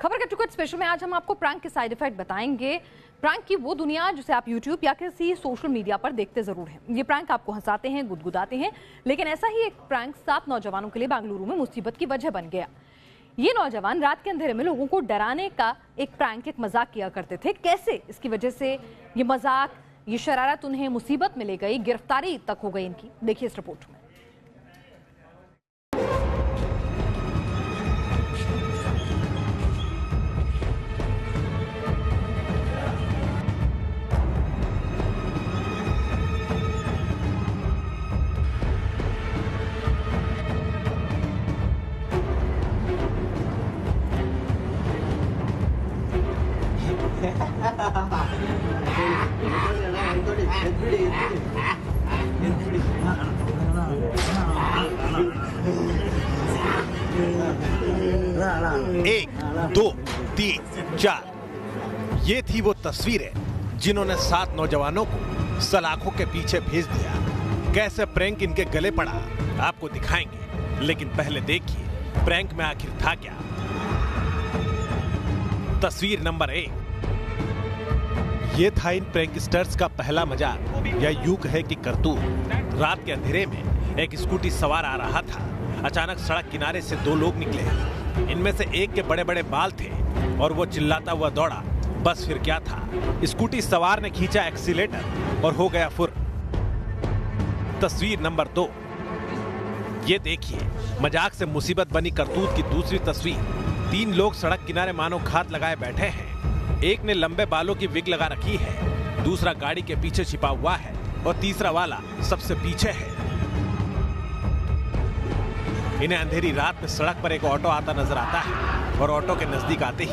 खबर के टुकड़ स्पेशल में आज हम आपको प्रैंक के साइड इफेक्ट बताएंगे। प्रैंक की वो दुनिया जिसे आप यूट्यूब या किसी सोशल मीडिया पर देखते जरूर हैं। ये प्रैंक आपको हंसाते हैं, गुदगुदाते हैं, लेकिन ऐसा ही एक प्रैंक 7 नौजवानों के लिए बेंगलुरु में मुसीबत की वजह बन गया। ये नौजवान रात के अंधेरे में लोगों को डराने का एक प्रैंक, एक मजाक किया करते थे। कैसे इसकी वजह से ये मजाक, ये शरारत उन्हें मुसीबत में ले गई, गिरफ्तारी तक हो गई इनकी। देखिए इस रिपोर्ट में। एक, दो, तीन, चार, ये थी वो तस्वीरें जिन्होंने 7 नौजवानों को सलाखों के पीछे भेज दिया। कैसे प्रैंक इनके गले पड़ा आपको दिखाएंगे, लेकिन पहले देखिए प्रैंक में आखिर था क्या। तस्वीर नंबर 1। ये था इन प्रैंकस्टर्स का पहला मजाक, या यूं कहे कि करतूत। रात के अंधेरे में एक स्कूटी सवार आ रहा था। अचानक सड़क किनारे से 2 लोग निकले। इनमें से एक के बड़े बड़े बाल थे और वो चिल्लाता हुआ दौड़ा। बस फिर क्या था, स्कूटी सवार ने खींचा एक्सीलेटर और हो गया फुर। तस्वीर नंबर 2। ये देखिए मजाक से मुसीबत बनी करतूत की दूसरी तस्वीर। 3 लोग सड़क किनारे मानो घात लगाए बैठे हैं। एक ने लंबे बालों की विग लगा रखी है, दूसरा गाड़ी के पीछे छिपा हुआ है और तीसरा वाला सबसे पीछे है। इन्हें अंधेरी रात में सड़क पर एक ऑटो आता नजर आता है और ऑटो के नजदीक आते ही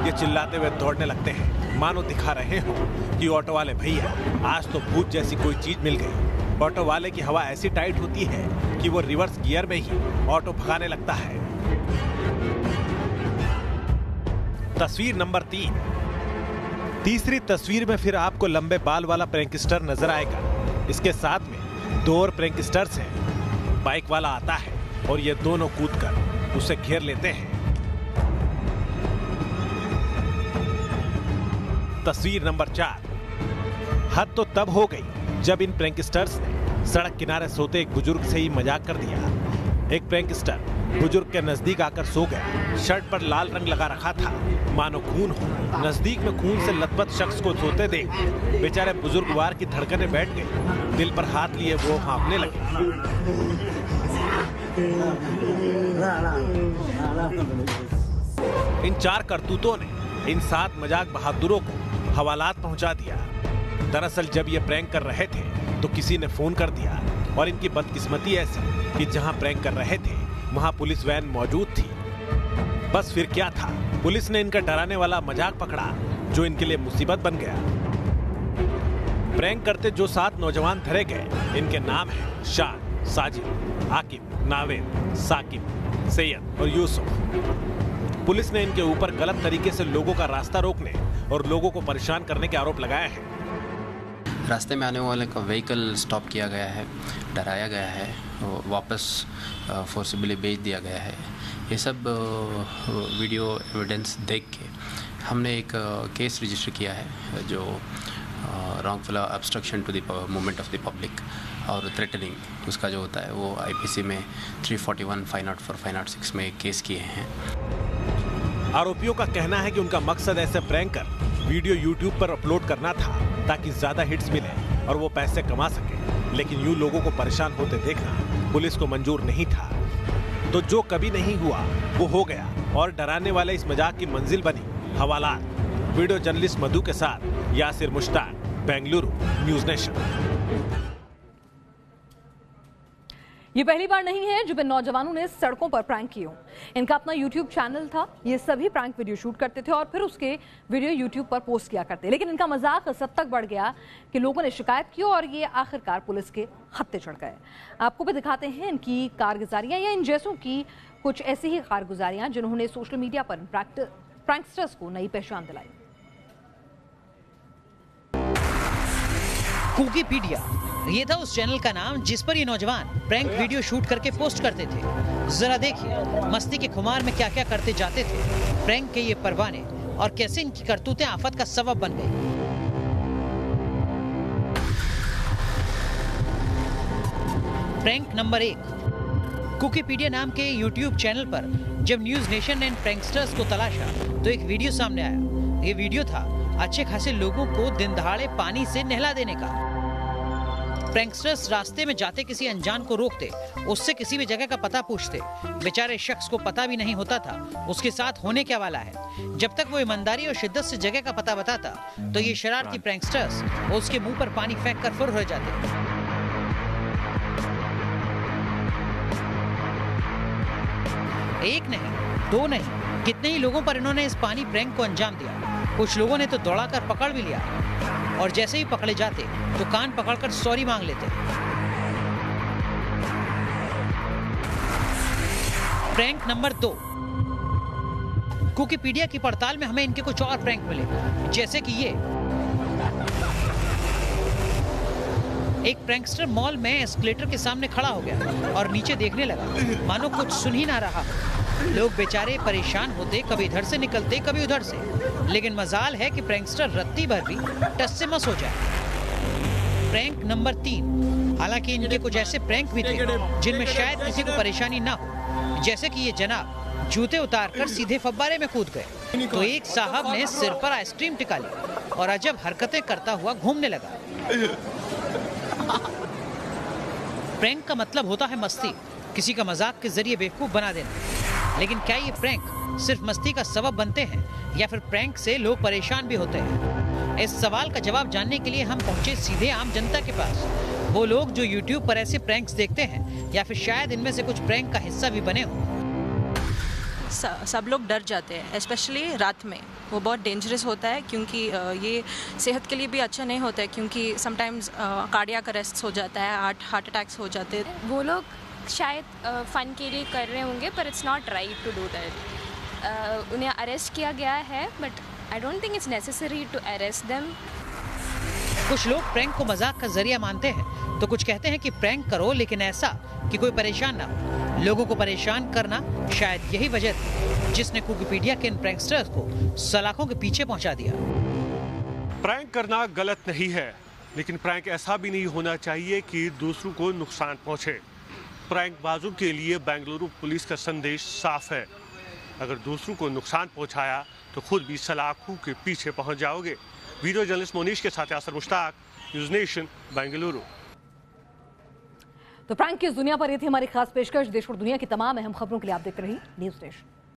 ये चिल्लाते हुए दौड़ने लगते हैं, मानो दिखा रहे हो कि ऑटो वाले भैया आज तो भूत जैसी कोई चीज मिल गई। ऑटो वाले की हवा ऐसी टाइट होती है कि वो रिवर्स गियर में ही ऑटो भगाने लगता है। तस्वीर नंबर 3। तीसरी तस्वीर में फिर आपको लंबे बाल वाला प्रैंकस्टर नजर आएगा। इसके साथ में 2 और प्रैंकस्टर्स हैं। बाइक वाला आता है और ये दोनों कूदकर उसे घेर लेते हैं। तस्वीर नंबर 4। हद तो तब हो गई जब इन प्रैंकस्टर्स ने सड़क किनारे सोते एक बुजुर्ग से ही मजाक कर दिया। एक प्रैंकस्टर बुजुर्ग के नजदीक आकर सो गया। शर्ट पर लाल रंग लगा रखा था, मानो खून हो। नजदीक में खून से लथपथ शख्स को सोते देख बेचारे बुजुर्गवार की धड़कनें बैठ गई। दिल पर हाथ लिए वो कांपने लगे। इन 4 करतूतों ने इन 7 मजाक बहादुरों को हवालात पहुंचा दिया। दरअसल जब ये प्रैंक कर रहे थे तो किसी ने फोन कर दिया और इनकी बदकिस्मती ऐसी कि जहां प्रैंक कर रहे थे वहां पुलिस वैन मौजूद थी। बस फिर क्या था, पुलिस ने इनका डराने वाला मजाक पकड़ा जो इनके लिए मुसीबत बन गया। प्रैंक करते जो 7 नौजवान धरे गए, इनके नाम हैं शान, साजिद, आकिब, नावेद, साकिब, सैयद और यूसुफ। पुलिस ने इनके ऊपर गलत तरीके से लोगों का रास्ता रोकने और लोगों को परेशान करने के आरोप लगाए हैं। रास्ते में आने वाले का व्हीकल स्टॉप किया गया है, डराया गया है, वापस फोर्सिबली भेज दिया गया है। ये सब वीडियो एविडेंस देख के हमने एक केस रजिस्टर किया है जो wrongful obstruction to the movement of the public और थ्रेटनिंग, उसका जो होता है वो आईपीसी में 341, 504, 506 में केस किए हैं। आरोपियों का कहना है कि उनका मकसद ऐसे प्रैंक कर वीडियो यूट्यूब पर अपलोड करना था ताकि ज्यादा हिट्स मिले और वो पैसे कमा सके। लेकिन यूं लोगों को परेशान होते देखना पुलिस को मंजूर नहीं था। तो जो कभी नहीं हुआ वो हो गया और डराने वाले इस मजाक की मंजिल बनी हवालात। वीडियो जर्नलिस्ट मधु के साथ यासिर मुश्ताक, बेंगलुरु, न्यूज़ नेशन। ये पहली बार नहीं है जब इन नौजवानों ने सड़कों पर प्रैंक किए हों। इनका अपना यूट्यूब चैनल था। ये सभी प्रैंक वीडियो शूट करते थे और फिर उसके वीडियो यूट्यूब पर पोस्ट किया करते। लेकिन इनका मजाक सब तक बढ़ गया कि लोगों ने शिकायत की और ये आखिरकार पुलिस के हत्थे चढ़ गए। आपको भी दिखाते हैं इनकी कारगुजारियां या इन जैसों की कुछ ऐसी ही कारगुजारियां जिन्होंने सोशल मीडिया पर प्रैंकस्टर्स को नई पहचान दिलाई। कुकीपीडिया ये था उस चैनल का नाम जिस पर ये नौजवान प्रैंक वीडियो शूट करके पोस्ट करते थे। जरा देखिए मस्ती के खुमार में क्या क्या करते जाते थे प्रैंक के ये परवाने, और कैसे इनकी करतूतें आफत का सबब बन गई। Prank number 1। कुकीपीडिया नाम के यूट्यूब चैनल पर जब न्यूज नेशन ने प्रैंकस्टर्स को तलाशा तो एक वीडियो सामने आया। ये वीडियो था अच्छे खासे लोगों को दिन दहाड़े पानी से नहला देने का। प्रैंकस्टर्स रास्ते में जाते किसी अनजान को रोकते, उससे किसी भी जगह का पता पूछते। बेचारे शख्स को पता भी नहीं होता था उसके साथ होने क्या वाला है। जब तक वो ईमानदारी और शिद्दत से जगह का पता बताता तो ये शरारती प्रैंकस्टर्स उसके मुंह पर पानी फेंक कर फुर हो जाते। एक नहीं, दो नहीं, कितने ही लोगों पर इन्होंने इस पानी प्रैंक को अंजाम दिया। कुछ लोगों ने तो दौड़ाकर पकड़ भी लिया, और जैसे ही पकड़े जाते तो कान पकड़कर सॉरी मांग लेते। Prank number 2। कुकीपीडिया की पड़ताल में हमें इनके कुछ और प्रैंक मिले, जैसे कि ये। एक प्रैंकस्टर मॉल में एस्केलेटर के सामने खड़ा हो गया और नीचे देखने लगा, मानो कुछ सुन ही ना रहा। लोग बेचारे परेशान होते, कभी इधर से निकलते कभी उधर से, लेकिन मजाल है कि प्रैंकस्टर रत्ती भर भी टस से मस हो जाए। Prank number 3। हालांकि इनके कुछ ऐसे प्रैंक भी थे जिनमें शायद किसी को परेशानी ना हो, जैसे कि ये जनाब जूते उतारकर सीधे फव्वारे में कूद गए तो एक साहब ने सिर पर आइसक्रीम टिका ली और अजब हरकतें करता हुआ घूमने लगा। प्रैंक का मतलब होता है मस्ती, किसी का मजाक के जरिए बेवकूफ बना देना। लेकिन क्या ये प्रैंक सिर्फ मस्ती का सबब बनते हैं या फिर प्रैंक से लोग परेशान भी होते हैं? इस सवाल का जवाब जानने के लिए हम पहुंचे सीधे आम जनता के पास। वो लोग जो YouTube पर ऐसे प्रैंक्स देखते हैं या फिर शायद इनमें से कुछ प्रैंक का हिस्सा भी बने हों। सब लोग डर जाते हैं, स्पेशली रात में। वो बहुत डेंजरस होता है क्योंकि ये सेहत के लिए भी अच्छा नहीं होता है, क्योंकि समटाइम्स कार्डियक अरेस्ट हो जाता है, हार्ट अटैक्स हो जाते हैं। वो लोग शायद फ़न के लिए कर रहे होंगे, पर it's not right to do that. उन्हें अरेस्ट किया गया है, but I don't think it's necessary to arrest them. कुछ लोग प्रैंक को मजाक का जरिया मानते हैं तो कुछ कहते हैं कि प्रैंक करो लेकिन ऐसा कि कोई परेशान ना हो। लोगों को परेशान करना शायद यही वजह थी जिसने कुकीपीडिया के इन प्रैंकस्टर्स को सलाखों के पीछे पहुंचा दिया। प्रैंक करना गलत नहीं है, लेकिन प्रैंक ऐसा भी नहीं होना चाहिए कि दूसरों को नुकसान पहुंचे। प्रैंकबाजों के लिए बेंगलुरु पुलिस का संदेश साफ है, अगर दूसरों को नुकसान पहुंचाया तो खुद भी सलाखों के पीछे पहुंच जाओगे। वीडियो जर्नलिस्ट मोनीश के साथ यासर मुश्ताक, न्यूज़ नेशन, बेंगलुरु। तो प्रैंक की इस दुनिया पर ये थी हमारी खास पेशकश। देश और दुनिया की तमाम अहम खबरों के लिए आप देखते रहिए न्यूज़ नेशन।